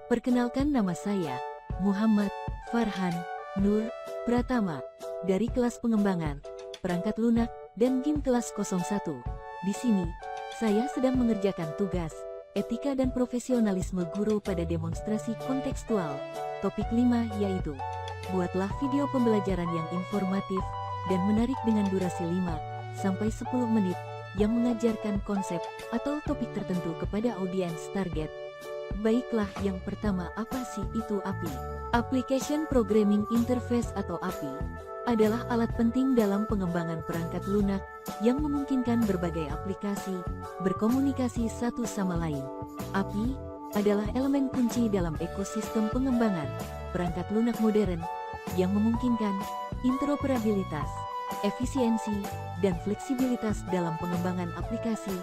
Perkenalkan, nama saya Muhammad Farhan Nur Pratama dari kelas pengembangan perangkat lunak dan game kelas 01. Di sini, saya sedang mengerjakan tugas etika dan profesionalisme guru pada demonstrasi kontekstual. Topik 5 yaitu, buatlah video pembelajaran yang informatif dan menarik dengan durasi 5-10 menit yang mengajarkan konsep atau topik tertentu kepada audiens target. Baiklah, yang pertama, apa sih itu API? Application Programming Interface atau API adalah alat penting dalam pengembangan perangkat lunak yang memungkinkan berbagai aplikasi berkomunikasi satu sama lain. API adalah elemen kunci dalam ekosistem pengembangan perangkat lunak modern yang memungkinkan interoperabilitas, efisiensi, dan fleksibilitas dalam pengembangan aplikasi.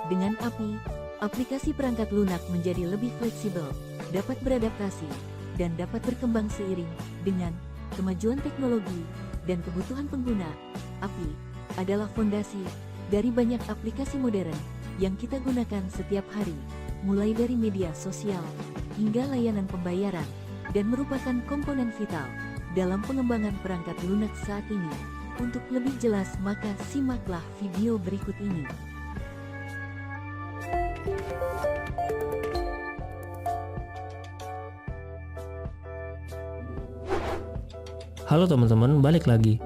Dengan API, aplikasi perangkat lunak menjadi lebih fleksibel, dapat beradaptasi, dan dapat berkembang seiring dengan kemajuan teknologi dan kebutuhan pengguna. API adalah fondasi dari banyak aplikasi modern yang kita gunakan setiap hari, mulai dari media sosial hingga layanan pembayaran, dan merupakan komponen vital dalam pengembangan perangkat lunak saat ini. Untuk lebih jelas, maka simaklah video berikut ini. Halo teman-teman, balik lagi.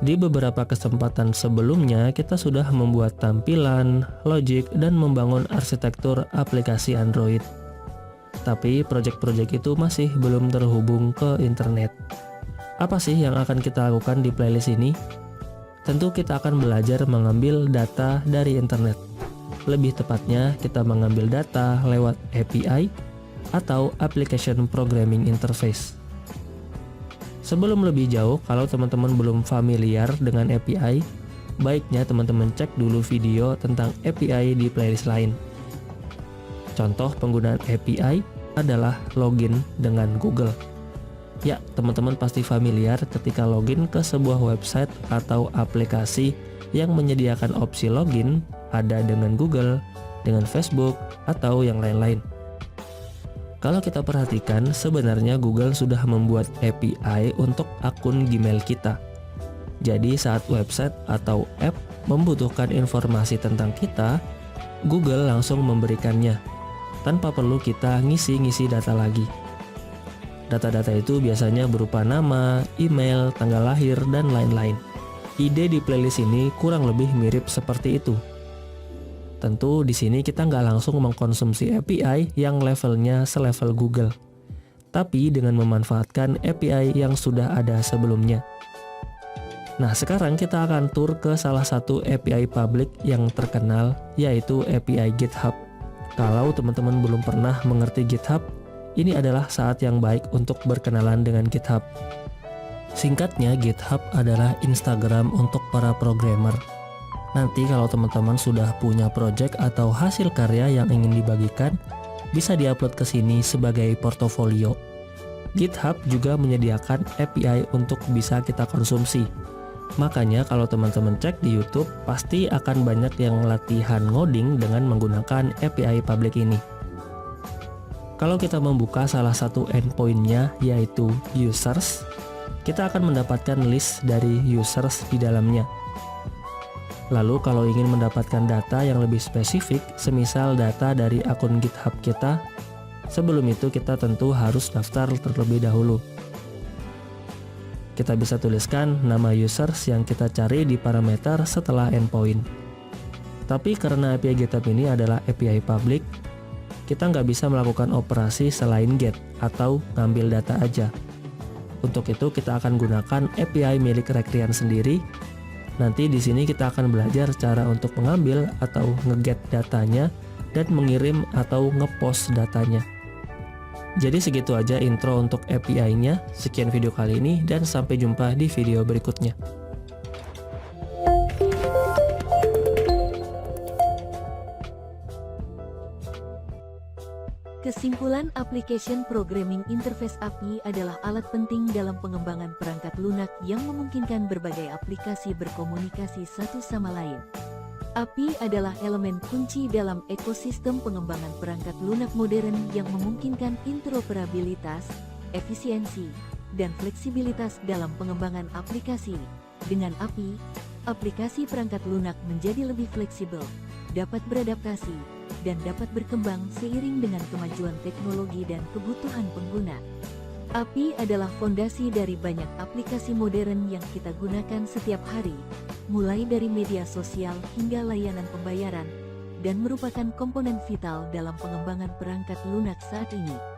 Di beberapa kesempatan sebelumnya kita sudah membuat tampilan, logic, dan membangun arsitektur aplikasi Android. Tapi project-project itu masih belum terhubung ke internet. Apa sih yang akan kita lakukan di playlist ini? Tentu kita akan belajar mengambil data dari internet. Lebih tepatnya, kita mengambil data lewat API atau Application Programming Interface. Sebelum lebih jauh, kalau teman-teman belum familiar dengan API, baiknya teman-teman cek dulu video tentang API di playlist lain. Contoh penggunaan API adalah login dengan Google. Ya, teman-teman pasti familiar ketika login ke sebuah website atau aplikasi yang menyediakan opsi login ada dengan Google, dengan Facebook, atau yang lain-lain. Kalau kita perhatikan, sebenarnya Google sudah membuat API untuk akun Gmail kita. Jadi saat website atau app membutuhkan informasi tentang kita, Google langsung memberikannya, tanpa perlu kita ngisi-ngisi data lagi. Data-data itu biasanya berupa nama, email, tanggal lahir, dan lain-lain. Ide di playlist ini kurang lebih mirip seperti itu. Tentu di sini kita nggak langsung mengkonsumsi API yang levelnya selevel Google, tapi dengan memanfaatkan API yang sudah ada sebelumnya. Nah, sekarang kita akan tur ke salah satu API publik yang terkenal, yaitu API GitHub. Kalau teman-teman belum pernah mengerti GitHub, ini adalah saat yang baik untuk berkenalan dengan GitHub. Singkatnya, GitHub adalah Instagram untuk para programmer. Nanti kalau teman-teman sudah punya project atau hasil karya yang ingin dibagikan, bisa diupload ke sini sebagai portofolio. GitHub juga menyediakan API untuk bisa kita konsumsi. Makanya kalau teman-teman cek di YouTube, pasti akan banyak yang latihan ngoding dengan menggunakan API publik ini. Kalau kita membuka salah satu endpoint-nya, yaitu users, kita akan mendapatkan list dari users di dalamnya. Lalu kalau ingin mendapatkan data yang lebih spesifik, semisal data dari akun GitHub kita, sebelum itu kita tentu harus daftar terlebih dahulu. Kita bisa tuliskan nama users yang kita cari di parameter setelah endpoint. Tapi karena API GitHub ini adalah API public, kita nggak bisa melakukan operasi selain get atau ngambil data aja. Untuk itu kita akan gunakan API milik Rekrian sendiri. Nanti di sini kita akan belajar cara untuk mengambil atau nge-get datanya dan mengirim atau nge-post datanya. Jadi segitu aja intro untuk API-nya. Sekian video kali ini dan sampai jumpa di video berikutnya. Kesimpulan, Application Programming Interface API adalah alat penting dalam pengembangan perangkat lunak yang memungkinkan berbagai aplikasi berkomunikasi satu sama lain. API adalah elemen kunci dalam ekosistem pengembangan perangkat lunak modern yang memungkinkan interoperabilitas, efisiensi, dan fleksibilitas dalam pengembangan aplikasi. Dengan API, aplikasi perangkat lunak menjadi lebih fleksibel, dapat beradaptasi, dan dapat berkembang seiring dengan kemajuan teknologi dan kebutuhan pengguna. API adalah fondasi dari banyak aplikasi modern yang kita gunakan setiap hari, mulai dari media sosial hingga layanan pembayaran, dan merupakan komponen vital dalam pengembangan perangkat lunak saat ini.